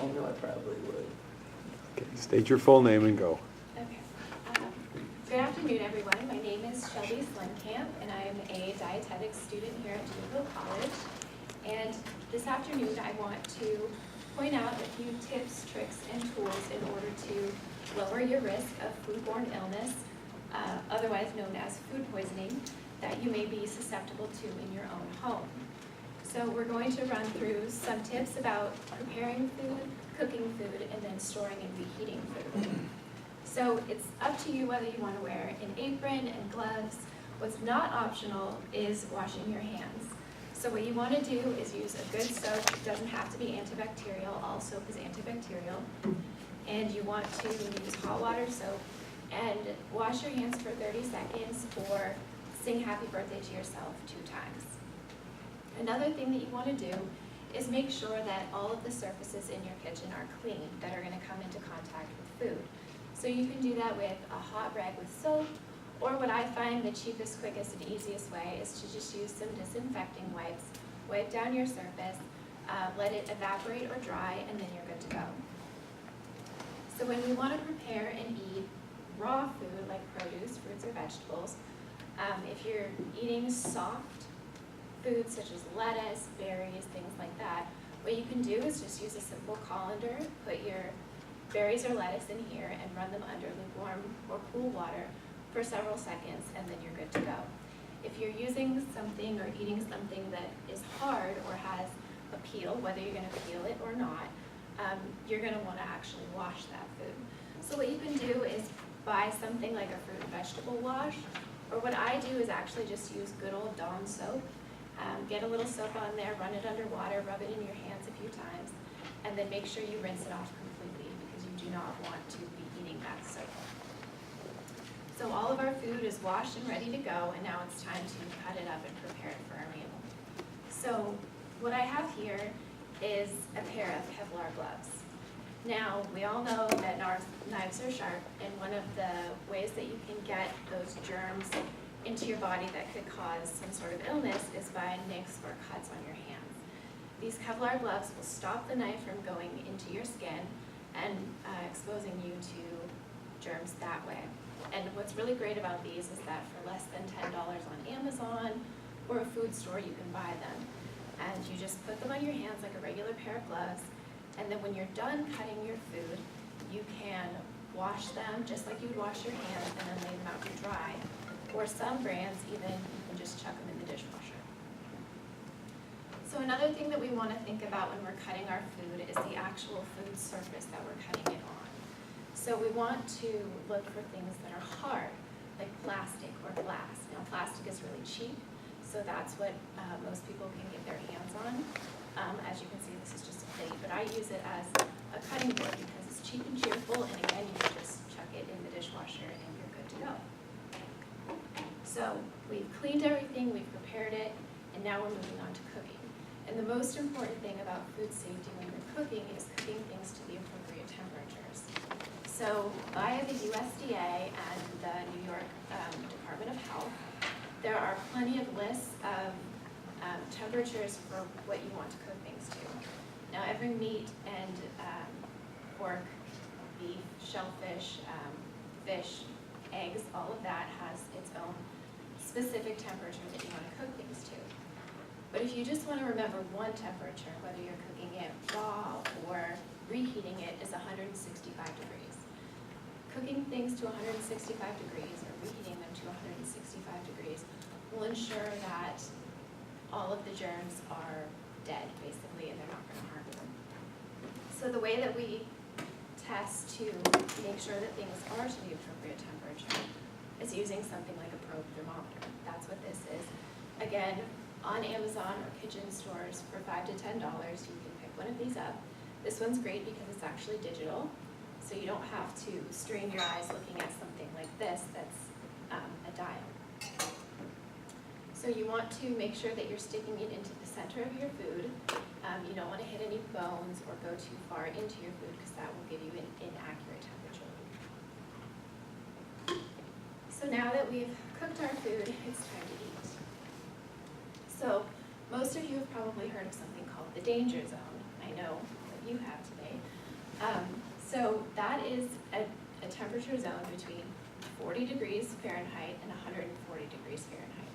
Oh, no, I probably would. Okay, state your full name and go. Okay. Good afternoon, everyone. My name is Shelby Slenkamp, and I am a dietetics student here at DeVille College. And this afternoon, I want to point out a few tips, tricks, and tools in order to lower your risk of foodborne illness, otherwise known as food poisoning, that you may be susceptible to in your own home. So we're going to run through some tips about preparing food, cooking food, and then storing and reheating food. So it's up to you whether you want to wear an apron and gloves. What's not optional is washing your hands. So what you want to do is use a good soap. It doesn't have to be antibacterial. All soap is antibacterial. And you want to use hot water soap and wash your hands for 30 seconds or sing happy birthday to yourself 2 times. Another thing that you want to do is make sure that all of the surfaces in your kitchen are clean that are going to come into contact with food. So you can do that with a hot rag with soap, or what I find the cheapest, quickest, and easiest way is to just use some disinfecting wipes. Wipe down your surface, let it evaporate or dry, and then you're good to go. So when we want to prepare and eat raw food like produce, fruits, or vegetables, if you're eating soft foods such as lettuce, berries, things like that, what you can do is just use a simple colander, put your berries or lettuce in here and run them under lukewarm or cool water for several seconds, and then you're good to go. If you're using something or eating something that is hard or has a peel, whether you're going to peel it or not, you're going to want to actually wash that food. So what you can do is buy something like a fruit and vegetable wash, or what I do is actually just use good old Dawn soap. Get a little soap on there, run it under water, rub it in your hands a few times, and then make sure you rinse it off completely because you do not want to be eating that soap. So all of our food is washed and ready to go, and now it's time to cut it up and prepare it for our meal. So what I have here is a pair of Kevlar gloves. Now, we all know that knives are sharp, and one of the ways that you can get those germs into your body that could cause some sort of illness is by nicks or cuts on your hands. These Kevlar gloves will stop the knife from going into your skin and exposing you to germs that way. And what's really great about these is that for less than $10 on Amazon or a food store, you can buy them. And you just put them on your hands like a regular pair of gloves, and then when you're done cutting your food, you can wash them just like you would wash your hands and then lay them out to dry. Or some brands, even, you can just chuck them in the dishwasher. So another thing that we want to think about when we're cutting our food is the actual food surface that we're cutting it on. So we want to look for things that are hard, like plastic or glass. Now, plastic is really cheap, so that's what most people can get their hands on. As you can see, this is just a plate, but I use it as a cutting board because it's cheap and cheerful, and again, you can just chuck it in the dishwasher and you're good to go. So we've cleaned everything, we've prepared it, and now we're moving on to cooking. And the most important thing about food safety when you're cooking is cooking things to the appropriate temperatures. So via the USDA and the New York Department of Health, there are plenty of lists of temperatures for what you want to cook things to. Now every meat and pork, beef, shellfish, fish, eggs, all of that has its own specific temperature that you want to cook things to. But if you just want to remember one temperature, whether you're cooking it raw or reheating it, is 165 degrees. Cooking things to 165 degrees or reheating them to 165 degrees will ensure that all of the germs are dead, basically, and they're not going to harm you. So the way that we test to make sure that things are to the appropriate temperature is using something like a probe thermometer. That's what this is. Again, on Amazon or kitchen stores for $5 to $10, you can pick one of these up. This one's great because it's actually digital, so you don't have to strain your eyes looking at something like this that's a dial. So you want to make sure that you're sticking it into the center of your food. You don't want to hit any bones or go too far into your food because that will give you an inaccurate temperature. So now that we've cooked our food, it's time to eat. So most of you have probably heard of something called the danger zone. I know that you have today. So that is a temperature zone between 40 degrees Fahrenheit and 140 degrees Fahrenheit.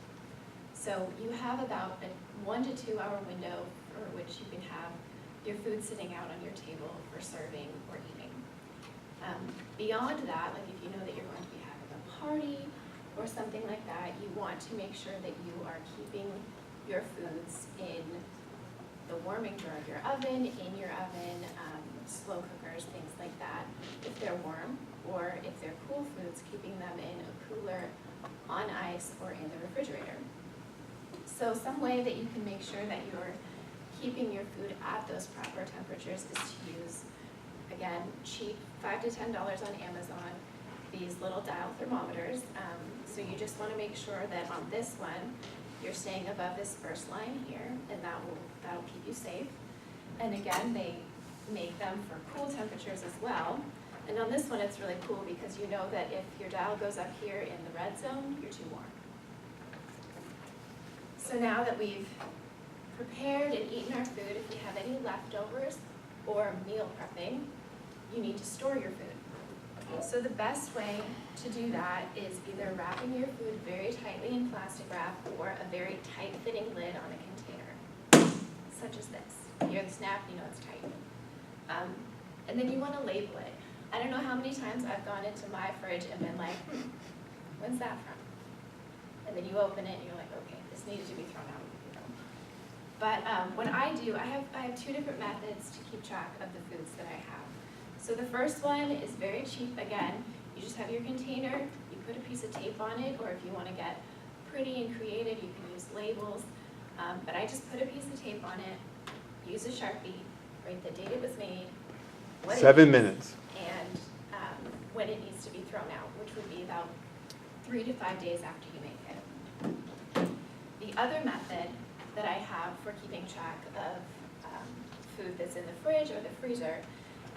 So you have about a 1 to 2 hour window for which you can have your food sitting out on your table for serving or eating. Beyond that, like if you know that you're going to be having a party or something like that, you want to make sure that you are keeping your foods in the warming drawer of your oven, slow cookers, things like that, if they're warm, or if they're cool foods, keeping them in a cooler, on ice, or in the refrigerator. So some way that you can make sure that you're keeping your food at those proper temperatures is to use, again, cheap, $5 to $10 on Amazon, these little dial thermometers. So you just want to make sure that on this one, you're staying above this first line here, and that'll keep you safe. And again, they make them for cool temperatures as well. And on this one, it's really cool because you know that if your dial goes up here in the red zone, you're too warm. So now that we've prepared and eaten our food, if we have any leftovers or meal prepping, you need to store your food. So the best way to do that is either wrapping your food very tightly in plastic wrap or a very tight-fitting lid on a container, such as this. You hear the snap, you know it's tight. And then you want to label it. I don't know how many times I've gone into my fridge and been like, when's that from? And then you open it and you're like, okay, this needed to be thrown out. But when I do, I have two different methods to keep track of the foods that I have. So the first one is very cheap. Again, you just have your container, you put a piece of tape on it, or if you want to get pretty and creative, you can use labels. But I just put a piece of tape on it, use a Sharpie, write the date it was made, what 7 minutes. And when it needs to be thrown out, which would be about 3 to 5 days after you make it. The other method that I have for keeping track of food that's in the fridge or the freezer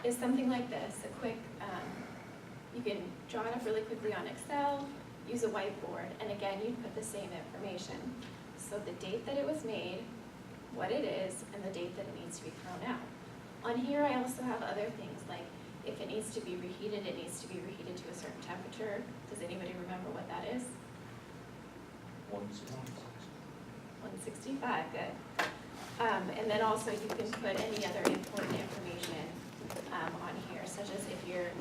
is something like this, a quick, you can draw it up really quickly on Excel, use a whiteboard, and again, you put the same information. So the date that it was made, what it is, and the date that it needs to be thrown out. On here, I also have other things, like if it needs to be reheated, it needs to be reheated to a certain temperature. Does anybody remember what that is? 165, good. And then also you can put any other important information on here, such as if you're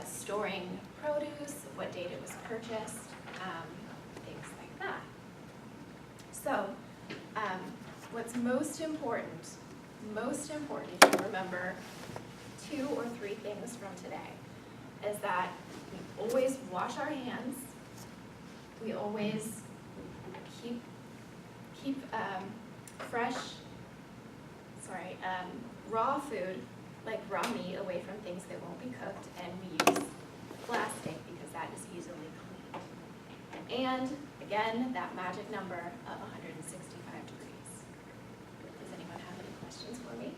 storing produce, what date it was purchased, things like that. So what's most important, if you remember 2 or 3 things from today, is that we always wash our hands, we always keep raw food, like raw meat, away from things that won't be cooked, and we use plastic because that is easily cleaned. And again, that magic number of 165 degrees. Does anyone have any questions for me?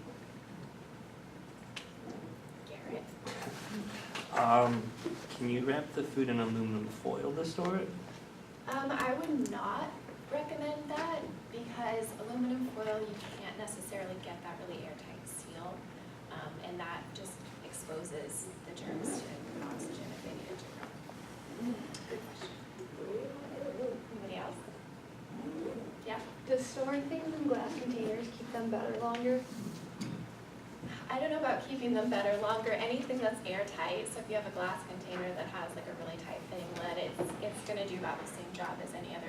Garrett? Can you wrap the food in aluminum foil to store it? I would not recommend that because aluminum foil, you can't necessarily get that really airtight seal, and that just exposes the germs to oxygen if they need it to grow. Good question. Anybody else? Yeah? Does storing things in glass containers keep them better longer? I don't know about keeping them better longer. Anything that's airtight, so if you have a glass container that has like a really tight fitting lid, it's going to do about the same job as any other